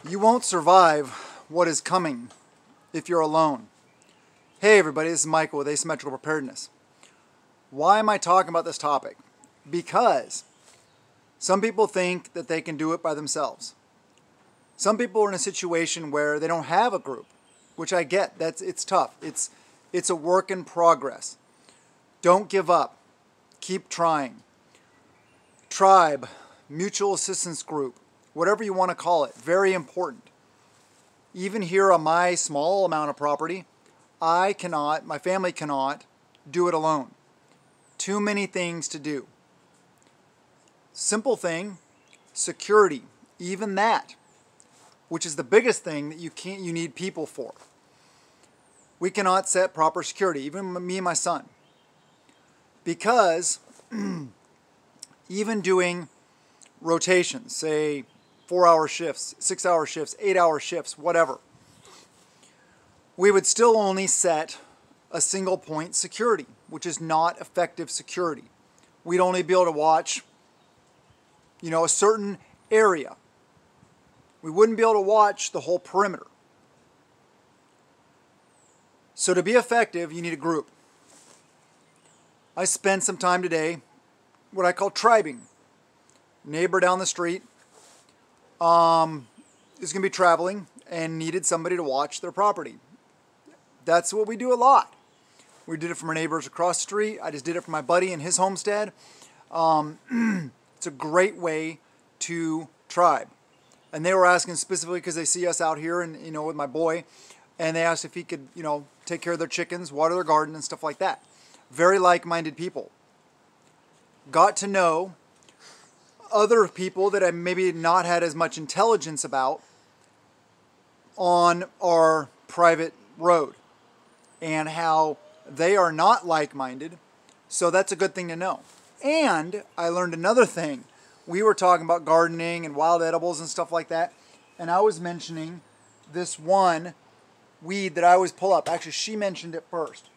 You won't survive what is coming if you're alone. Hey everybody, this is Michael with Asymmetrical Preparedness. Why am I talking about this topic? Because some people think that they can do it by themselves. Some people are in a situation where they don't have a group, which I get. It's tough. It's a work in progress. Don't give up. Keep trying. Tribe, mutual assistance group, whatever you want to call it, very important. Even here on my small amount of property, my family cannot do it alone. Too many things to do. Simple thing, security, even that, which is the biggest thing that you need people for. We cannot set proper security, even me and my son. Because even doing rotations, say 4-hour shifts, 6-hour shifts, 8-hour shifts, whatever, we would still only set a single point security, which is not effective security. We'd only be able to watch, a certain area. We wouldn't be able to watch the whole perimeter. So to be effective, you need a group. I spent some time today, what I call tribing. Neighbor down the street is going to be traveling and needed somebody to watch their property. That's what we do a lot. We did it for our neighbors across the street. I just did it for my buddy in his homestead. It's a great way to tribe. And they were asking specifically because they see us out here and with my boy, and they asked if he could take care of their chickens, water their garden, and stuff like that. Very like-minded people. Got to know other people that I maybe not had as much intelligence about on our private road and how they are not like-minded, so that's a good thing to know. And I learned another thing. We were talking about gardening and wild edibles and stuff like that, and I was mentioning this one weed that I always pull up. Actually, she mentioned it first.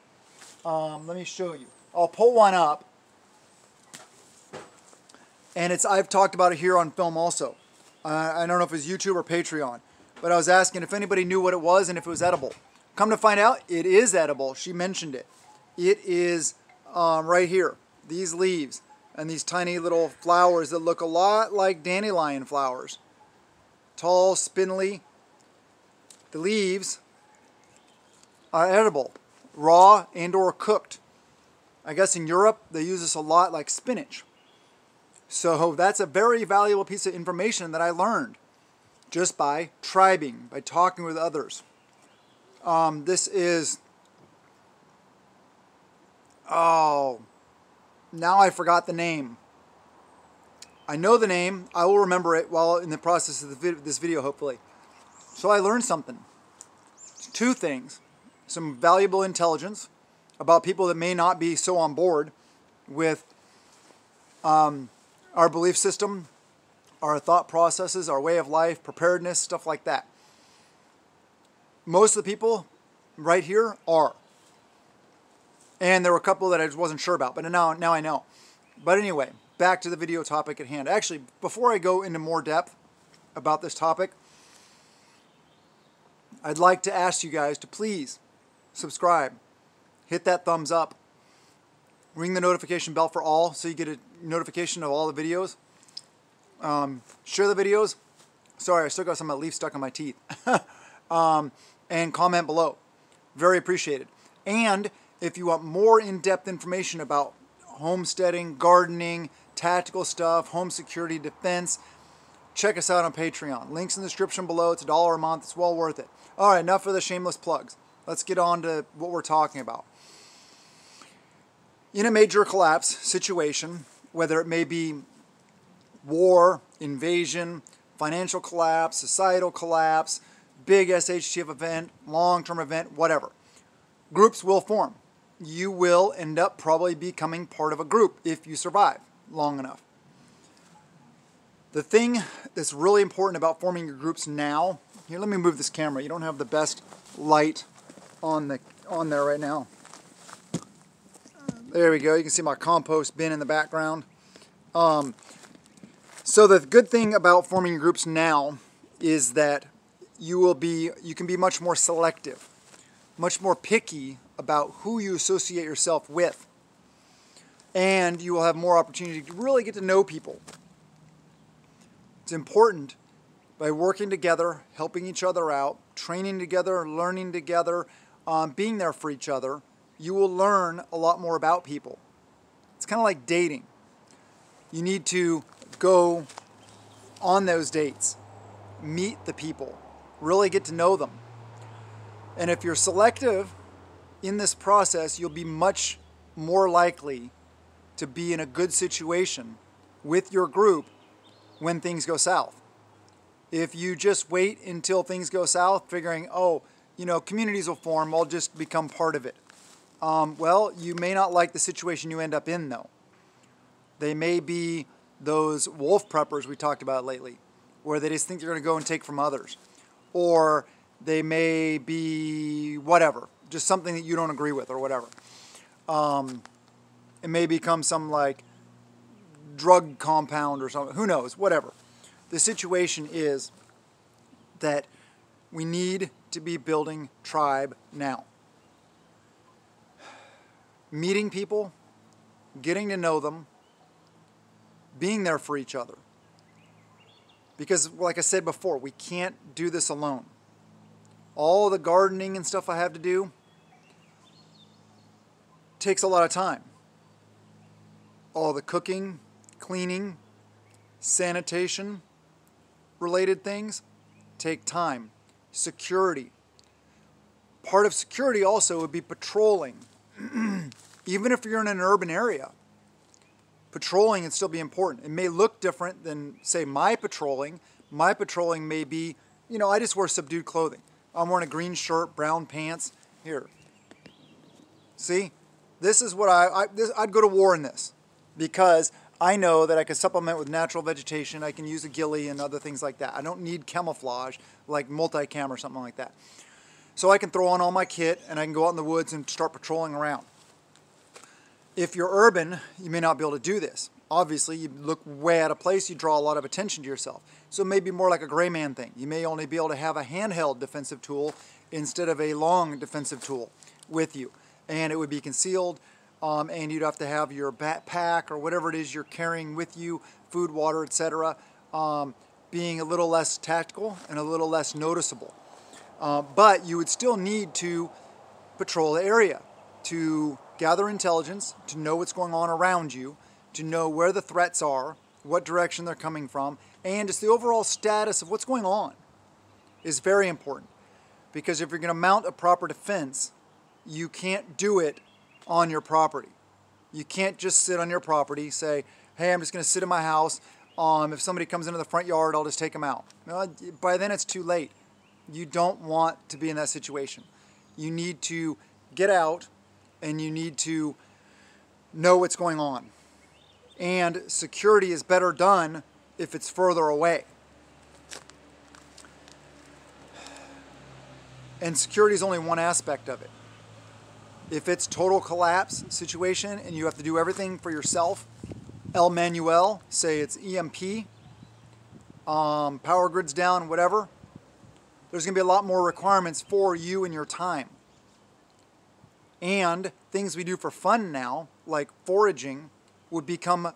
Let me show you. I'll pull one up. And I've talked about it here on film also. I don't know if it was YouTube or Patreon. But I was asking if anybody knew what it was and if it was edible. Come to find out, it is edible. She mentioned it. It is right here. These leaves and these tiny little flowers that look a lot like dandelion flowers. Tall, spindly. The leaves are edible. Raw and or cooked. I guess in Europe they use this a lot like spinach. So that's a very valuable piece of information that I learned just by tribing, by talking with others. This is, now I forgot the name. I know the name. I will remember it while in the process of this video, hopefully. So I learned something. Two things. Some valuable intelligence about people that may not be so on board with our belief system, our thought processes, our way of life, preparedness, stuff like that. Most of the people right here are. And there were a couple that I just wasn't sure about, but now I know. But anyway, back to the video topic at hand. Actually, before I go into more depth about this topic, I'd like to ask you guys to please subscribe, hit that thumbs up, ring the notification bell for all so you get a notification of all the videos. Share the videos. Sorry, I still got some of that leaf stuck on my teeth. And comment below. Very appreciated. And if you want more in-depth information about homesteading, gardening, tactical stuff, home security, defense, check us out on Patreon. Links in the description below. It's $1 a month. It's well worth it. All right, enough of the shameless plugs. Let's get on to what we're talking about. In a major collapse situation, whether it may be war, invasion, financial collapse, societal collapse, big SHTF event, long-term event, whatever, groups will form. You will end up probably becoming part of a group if you survive long enough. The thing that's really important about forming your groups now, here, let me move this camera. You don't have the best light on there right now. There we go. You can see my compost bin in the background. So the good thing about forming groups now is that you can be much more selective, much more picky about who you associate yourself with. And you will have more opportunity to really get to know people. It's important, by working together, helping each other out, training together, learning together, being there for each other, you will learn a lot more about people. It's kind of like dating. You need to go on those dates, meet the people, really get to know them. And if you're selective in this process, you'll be much more likely to be in a good situation with your group when things go south. If you just wait until things go south, figuring, oh, communities will form, I'll just become part of it. Well, you may not like the situation you end up in, though. They may be those wolf preppers we talked about lately, where they just think they're going to go and take from others. Or they may be whatever, just something that you don't agree with or whatever. It may become some like drug compound or something. Who knows? Whatever. The situation is that we need to be building tribe now. Meeting people, getting to know them, being there for each other. Because, like I said before, we can't do this alone. All the gardening and stuff I have to do takes a lot of time. All the cooking, cleaning, sanitation related things take time. Security. Part of security also would be patrolling. Even if you're in an urban area, patrolling would still be important. It may look different than, say, my patrolling. My patrolling may be, I just wear subdued clothing. I'm wearing a green shirt, brown pants. Here. See? This is what I'd go to war in this, because I know that I can supplement with natural vegetation. I can use a ghillie and other things like that. I don't need camouflage like multicam or something like that. So I can throw on all my kit and I can go out in the woods and start patrolling around. If you're urban, you may not be able to do this. Obviously, you look way out of place, you draw a lot of attention to yourself. So it may be more like a gray man thing. You may only be able to have a handheld defensive tool instead of a long defensive tool with you. And it would be concealed, and you'd have to have your backpack or whatever it is you're carrying with you, food, water, etc., being a little less tactical and a little less noticeable. But you would still need to patrol the area to gather intelligence, to know what's going on around you, to know where the threats are, what direction they're coming from, and just the overall status of what's going on is very important. Because if you're going to mount a proper defense, you can't do it on your property. You can't just sit on your property, say, hey, I'm just going to sit in my house. If somebody comes into the front yard, I'll just take them out. By then it's too late. You don't want to be in that situation. You need to get out and you need to know what's going on. And security is better done if it's further away. And security is only one aspect of it. If it's total collapse situation and you have to do everything for yourself, El Manuel, say it's EMP, power grid's down, whatever, there's going to be a lot more requirements for you and your time. And things we do for fun now, like foraging, would become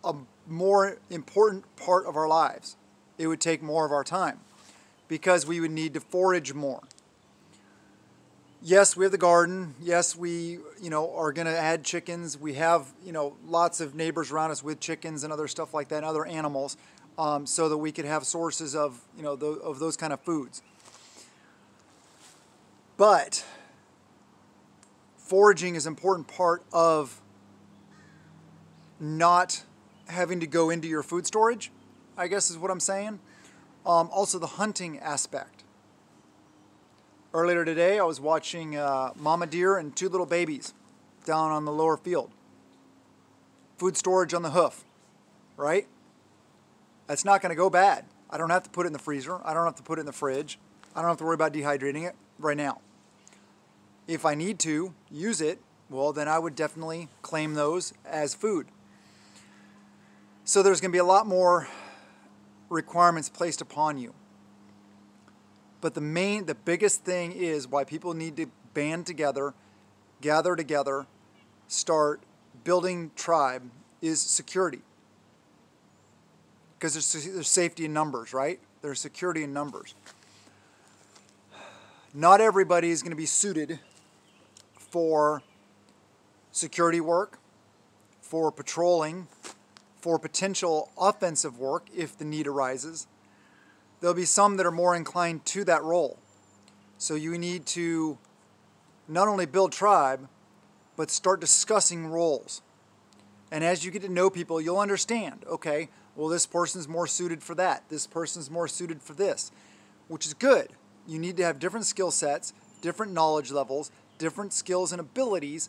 a more important part of our lives. It would take more of our time because we would need to forage more. Yes, we have the garden. Yes, we, are going to add chickens. We have, lots of neighbors around us with chickens and other stuff like that, and other animals, so that we could have sources of, of those kind of foods. But foraging is an important part of not having to go into your food storage, I guess is what I'm saying. Also the hunting aspect. Earlier today, I was watching mama deer and two little babies down on the lower field. Food storage on the hoof, right? That's not going to go bad. I don't have to put it in the freezer. I don't have to put it in the fridge. I don't have to worry about dehydrating it right now. If I need to use it, well, then I would definitely claim those as food. So there's going to be a lot more requirements placed upon you. But the biggest thing is why people need to band together, gather together, start building tribe is security. Because there's safety in numbers, right? There's security in numbers. Not everybody is going to be suited for security work, for patrolling, for potential offensive work if the need arises. There'll be some that are more inclined to that role. So you need to not only build tribe, but start discussing roles. And as you get to know people, you'll understand, okay, well, this person's more suited for that. This person's more suited for this, which is good. You need to have different skill sets, different knowledge levels, different skills and abilities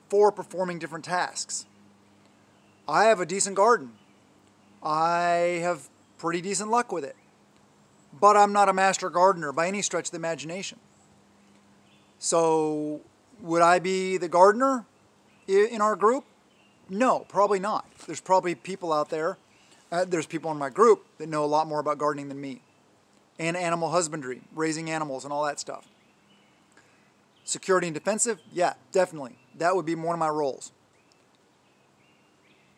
for performing different tasks. I have a decent garden. I have pretty decent luck with it. But I'm not a master gardener by any stretch of the imagination. So would I be the gardener in our group? No, probably not. There's probably people out there, there's people in my group that know a lot more about gardening than me. And animal husbandry, raising animals and all that stuff. Security and defensive? Yeah, definitely. That would be one of my roles.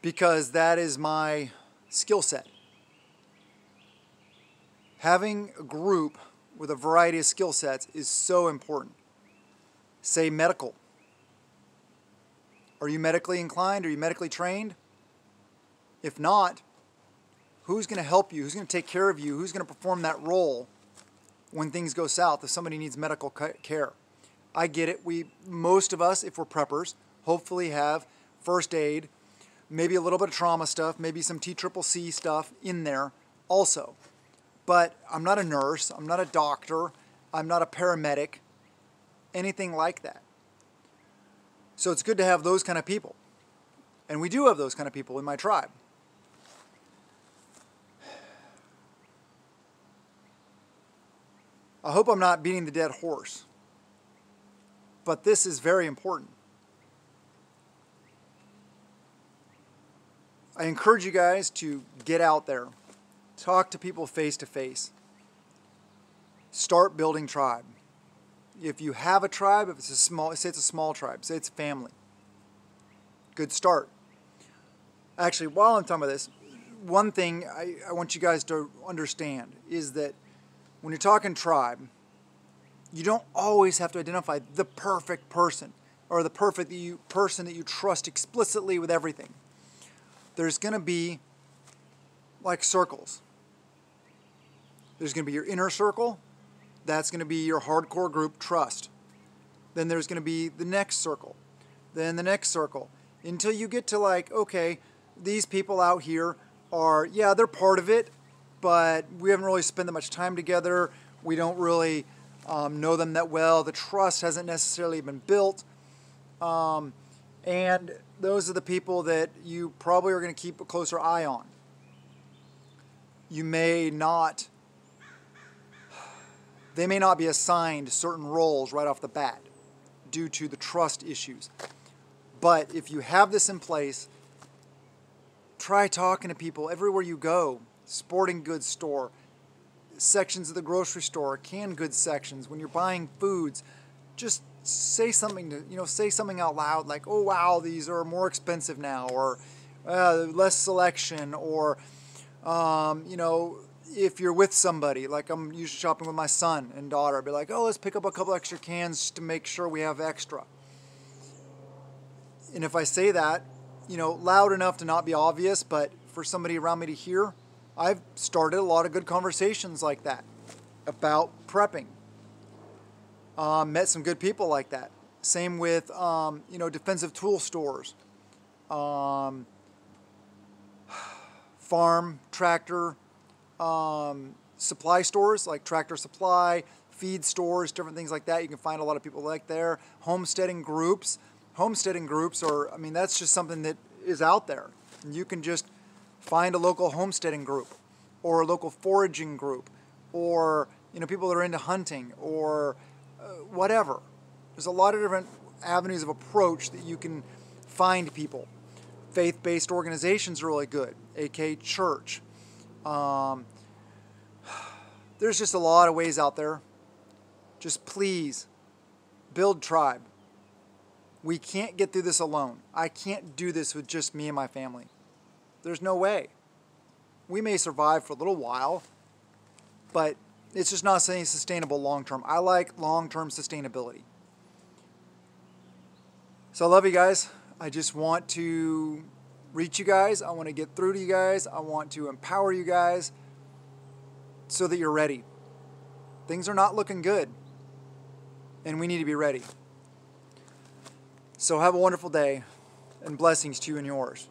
Because that is my skill set. Having a group with a variety of skill sets is so important. Say medical. Are you medically inclined? Are you medically trained? If not, who's going to help you? Who's going to take care of you? Who's going to perform that role when things go south if somebody needs medical care? I get it. Most of us, if we're preppers, hopefully have first aid, maybe a little bit of trauma stuff, maybe some TCCC stuff in there also. But I'm not a nurse, I'm not a doctor, I'm not a paramedic, anything like that. So it's good to have those kind of people. And we do have those kind of people in my tribe. I hope I'm not beating the dead horse. But this is very important. I encourage you guys to get out there. Talk to people face to face. Start building tribe. If you have a tribe, if it's say it's a small tribe, say it's family. Good start. Actually, while I'm talking about this, one thing I want you guys to understand is that when you're talking tribe, you don't always have to identify the perfect person or the perfect person that you trust explicitly with everything. There's going to be like circles. There's going to be your inner circle. That's going to be your hardcore group trust. Then there's going to be the next circle. Then the next circle. Until you get to like, okay, these people out here are, yeah, they're part of it, but we haven't really spent that much time together. We don't really know them that well. The trust hasn't necessarily been built. And those are the people that you probably are going to keep a closer eye on. They may not be assigned certain roles right off the bat due to the trust issues. But if you have this in place, try talking to people everywhere you go. Sporting goods store, sections of the grocery store, canned goods sections, when you're buying foods, just say something say something out loud like, oh wow, these are more expensive now, or less selection, or if you're with somebody, like I'm usually shopping with my son and daughter, I'd be like, oh, let's pick up a couple extra cans just to make sure we have extra. And if I say that, loud enough to not be obvious, but for somebody around me to hear, I've started a lot of good conversations like that about prepping. Met some good people like that. Same with, defensive tool stores, farm, tractor, supply stores like Tractor Supply, feed stores, different things like that. You can find a lot of people like there. Homesteading groups. Homesteading groups are, that's just something that is out there. And you can just find a local homesteading group or a local foraging group or, people that are into hunting or whatever. There's a lot of different avenues of approach that you can find people. Faith-based organizations are really good, aka church. There's just a lot of ways out there Just please build tribe. We can't get through this alone. I can't do this with just me and my family. There's no way. We may survive for a little while, but it's just not sustainable long term. I like long-term sustainability. So I love you guys. I just want to reach you guys. I want to get through to you guys. I want to empower you guys so that you're ready. Things are not looking good, and we need to be ready. So have a wonderful day, and blessings to you and yours.